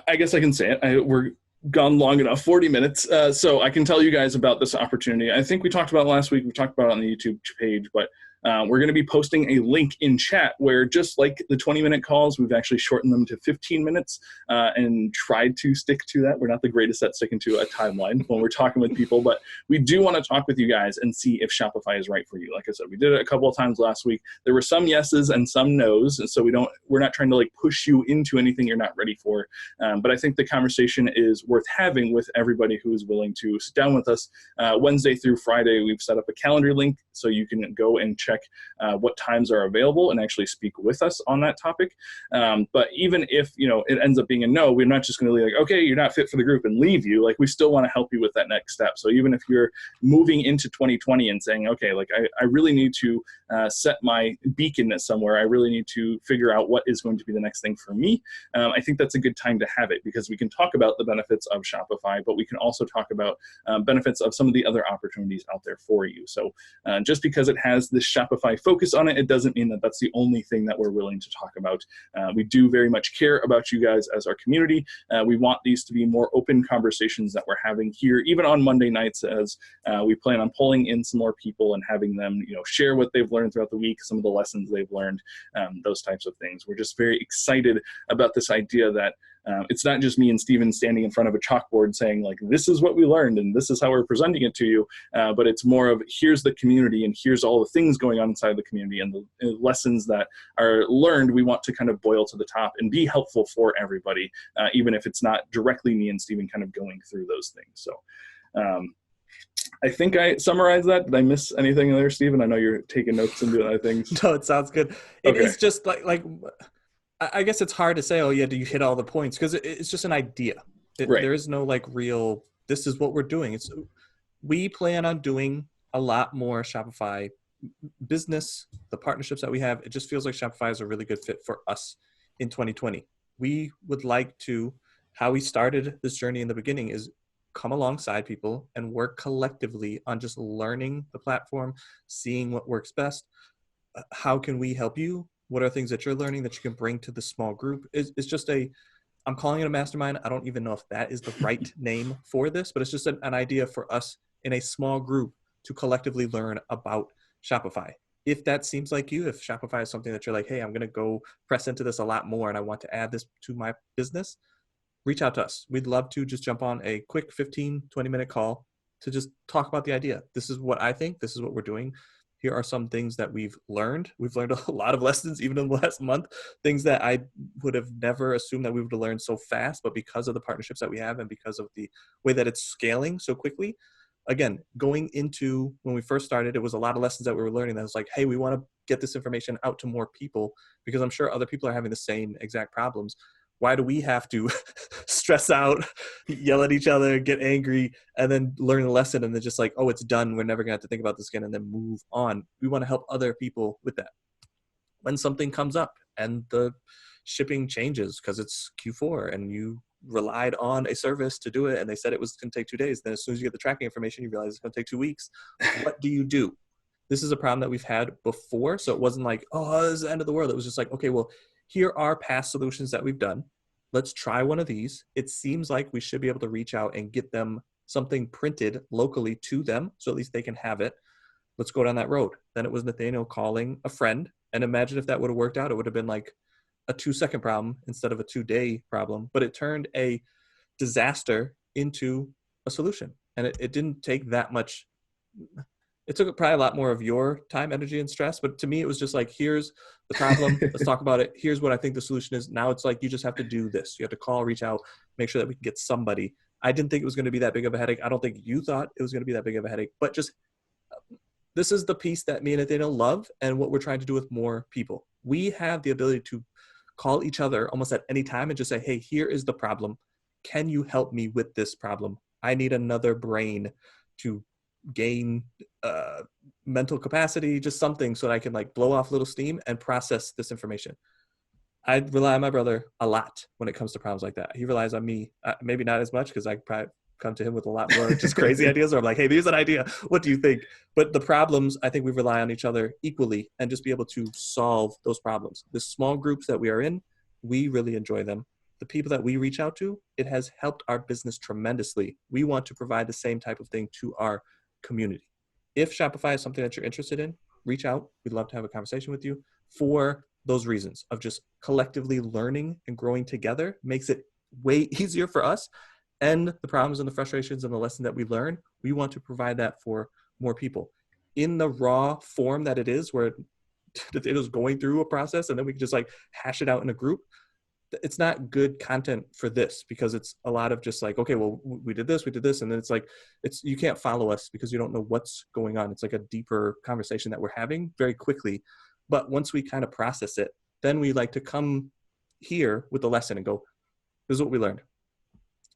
I guess I can say it. We're gone long enough, 40 minutes. So I can tell you guys about this opportunity. I think we talked about it last week. We talked about it on the YouTube page, but we're going to be posting a link in chat where, just like the 20-minute calls, we've actually shortened them to 15 minutes and tried to stick to that. We're not the greatest at sticking to a timeline when we're talking with people, but we do want to talk with you guys and see if Shopify is right for you. Like I said, we did it a couple of times last week. There were some yeses and some nos, and so we're not trying to like push you into anything you're not ready for. But I think the conversation is worth having with everybody who is willing to sit down with us. Wednesday through Friday, we've set up a calendar link so you can go and check what times are available and actually speak with us on that topic. But even if it ends up being a no, we're not just going to be like, okay, you're not fit for the group, and leave you. Like, we still want to help you with that next step. So even if you're moving into 2020 and saying, okay, like I really need to set my beacon somewhere, I really need to figure out what is going to be the next thing for me, I think that's a good time to have it, because we can talk about the benefits of Shopify, but we can also talk about benefits of some of the other opportunities out there for you. So just because it has this Shopify focus on it, it doesn't mean that that's the only thing that we're willing to talk about. We do very much care about you guys as our community. We want these to be more open conversations that we're having here, even on Monday nights, as we plan on pulling in some more people and having them, share what they've learned throughout the week, some of the lessons they've learned, those types of things. We're just very excited about this idea that it's not just me and Steven standing in front of a chalkboard saying, like, this is what we learned and this is how we're presenting it to you, but it's more of, here's the community and here's all the things going on inside the community, and the lessons that are learned we want to kind of boil to the top and be helpful for everybody, even if it's not directly me and Steven kind of going through those things. So I think I summarized that. Did I miss anything there, Steven? I know you're taking notes and doing other things. No, it sounds good. It Okay. is just like I guess it's hard to say, oh yeah, do you hit all the points? Because it's just an idea. Right. There is no like real, this is what we're doing. We plan on doing a lot more Shopify business, the partnerships that we have. It just feels like Shopify is a really good fit for us in 2020. We would like to, how we started this journey in the beginning is come alongside people and work collectively on just learning the platform, seeing what works best. How can we help you? What are things that you're learning that you can bring to the small group? It's just I'm calling it a mastermind. I don't even know if that is the right name for this, but it's just an idea for us in a small group to collectively learn about Shopify. If that seems like you, if Shopify is something that you're like, hey, I'm going to go press into this a lot more and I want to add this to my business, reach out to us. We'd love to just jump on a quick 15, 20-minute call to just talk about the idea. This is what I think. This is what we're doing. Here are some things that we've learned. We've learned a lot of lessons, even in the last month, things that I would have never assumed that we would have learned so fast, but because of the partnerships that we have and because of the way that it's scaling so quickly. Again, going into when we first started, it was a lot of lessons that we were learning that was like, hey, we want to get this information out to more people because I'm sure other people are having the same exact problems. Why do we have to stress out, yell at each other, get angry, and then learn a lesson and then just like, oh, it's done. We're never going to have to think about this again and then move on. We want to help other people with that. When something comes up and the shipping changes because it's Q4 and you relied on a service to do it and they said it was going to take 2 days. Then as soon as you get the tracking information, you realize it's going to take 2 weeks. What do you do? This is a problem that we've had before. So it wasn't like, oh, this is the end of the world. It was just like, okay, well, here are past solutions that we've done. Let's try one of these. It seems like we should be able to reach out and get them something printed locally to them so at least they can have it. Let's go down that road. Then it was Nathaniel calling a friend. And imagine if that would have worked out, it would have been like a 2-second problem instead of a 2-day problem. But it turned a disaster into a solution. And it didn't take that much. It took probably a lot more of your time, energy, and stress. But to me, it was just like, here's the problem. Let's talk about it. Here's what I think the solution is. Now it's like, you just have to do this. You have to call, reach out, make sure that we can get somebody. I didn't think it was going to be that big of a headache. I don't think you thought it was going to be that big of a headache. But just this is the piece that me and Nathaniel love and what we're trying to do with more people. We have the ability to call each other almost at any time and just say, hey, here is the problem. Can you help me with this problem? I need another brain to gain mental capacity, just something so that I can like blow off a little steam and process this information. I rely on my brother a lot when it comes to problems like that. He relies on me, maybe not as much because I probably come to him with a lot more just crazy ideas, or I'm like, hey, here's an idea. What do you think? But the problems, I think we rely on each other equally and just be able to solve those problems. The small groups that we are in, we really enjoy them. The people that we reach out to, it has helped our business tremendously. We want to provide the same type of thing to our community. If Shopify is something that you're interested in, reach out. We'd love to have a conversation with you for those reasons of just collectively learning and growing together makes it way easier for us. And the problems and the frustrations and the lesson that we learn, we want to provide that for more people. In the raw form that it is, where it is going through a process and then we can just like hash it out in a group, it's not good content for this because it's a lot of just like, okay, well, we did this, and then it's like, you can't follow us because you don't know what's going on. It's like a deeper conversation that we're having very quickly. But once we kind of process it, then we like to come here with the lesson and go, this is what we learned.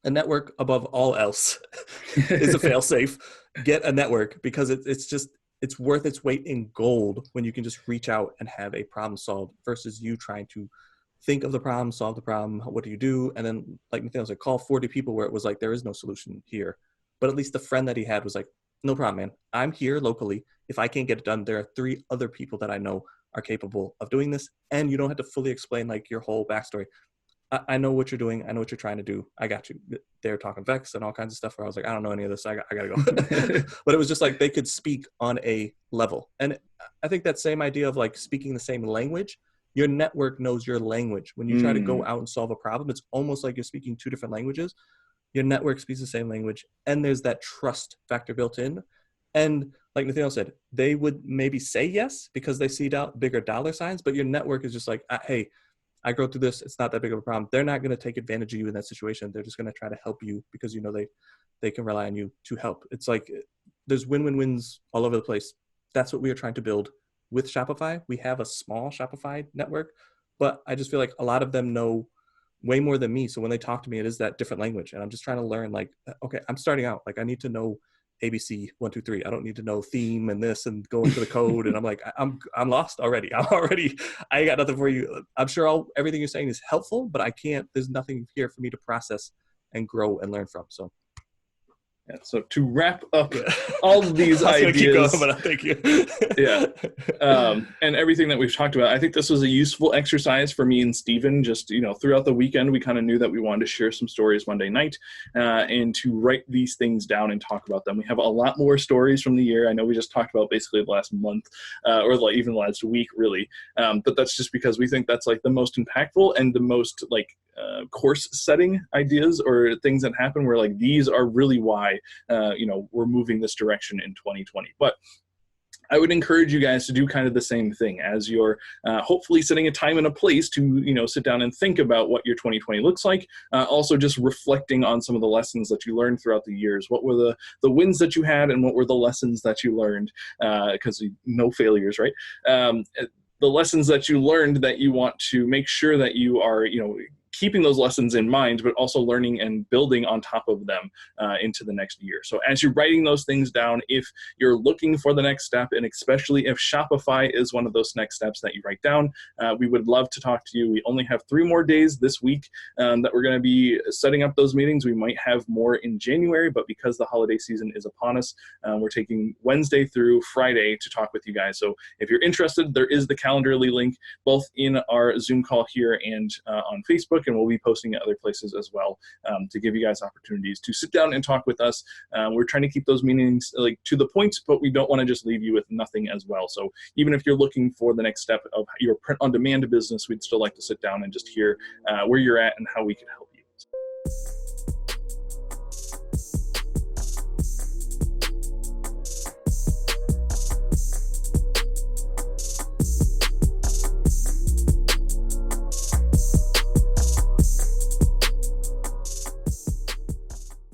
A network above all else is a fail-safe. Get a network because it's worth its weight in gold when you can just reach out and have a problem solved versus you trying to think of the problem, solve the problem, what do you do? And then like Nathaniel was like, call 40 people where it was like, there is no solution here. But at least the friend that he had was like, no problem, man. I'm here locally. If I can't get it done, there are 3 other people that I know are capable of doing this, and you don't have to fully explain like your whole backstory. I know what you're doing. I know what you're trying to do. I got you. They're talking Vex and all kinds of stuff where I was like, I don't know any of this. I gotta go. But it was just like they could speak on a level. And I think that same idea of like speaking the same language, your network knows your language. When you try to go Mm, out and solve a problem, it's almost like you're speaking 2 different languages. Your network speaks the same language, and there's that trust factor built in. And like Nathaniel said, they would maybe say yes because they see bigger dollar signs, but your network is just like, hey, I go through this. It's not that big of a problem. They're not going to take advantage of you in that situation. They're just going to try to help you because they can rely on you to help. It's like there's win-win-wins all over the place. That's what we are trying to build with Shopify. We have a small Shopify network, but I just feel like a lot of them know way more than me. So when they talk to me, it is that different language, and I'm just trying to learn. Like, okay, I'm starting out. Like, I need to know ABC 1 2 3. I don't need to know theme and this and go into the code. And I'm like, I'm lost already. I got nothing for you. I'm sure everything you're saying is helpful, but I can't. There's nothing here for me to process and grow and learn from. So yeah, so to wrap up yeah, all of these I was gonna keep going, ideas, but thank you. yeah, and everything that we've talked about, I think this was a useful exercise for me and Steven. Just, throughout the weekend, we kind of knew that we wanted to share some stories Monday night and to write these things down and talk about them. We have a lot more stories from the year. I know we just talked about basically the last month or like even the last week, really. But that's just because we think that's like the most impactful and the most like course setting ideas or things that happen where like these are really why, we're moving this direction in 2020. But I would encourage you guys to do kind of the same thing as you're hopefully setting a time and a place to, sit down and think about what your 2020 looks like. Also just reflecting on some of the lessons that you learned throughout the years. What were the wins that you had and what were the lessons that you learned? Because no failures, right? The lessons that you learned that you want to make sure that you are, keeping those lessons in mind, but also learning and building on top of them into the next year. So as you're writing those things down, if you're looking for the next step, and especially if Shopify is one of those next steps that you write down, we would love to talk to you. We only have 3 more days this week that we're going to be setting up those meetings. We might have more in January, but because the holiday season is upon us, we're taking Wednesday through Friday to talk with you guys. So if you're interested, there is the Calendarly link both in our Zoom call here and on Facebook, and we'll be posting at other places as well to give you guys opportunities to sit down and talk with us. We're trying to keep those meetings like to the point, but we don't want to just leave you with nothing as well. So even if you're looking for the next step of your print-on-demand business, we'd still like to sit down and just hear where you're at and how we can help you.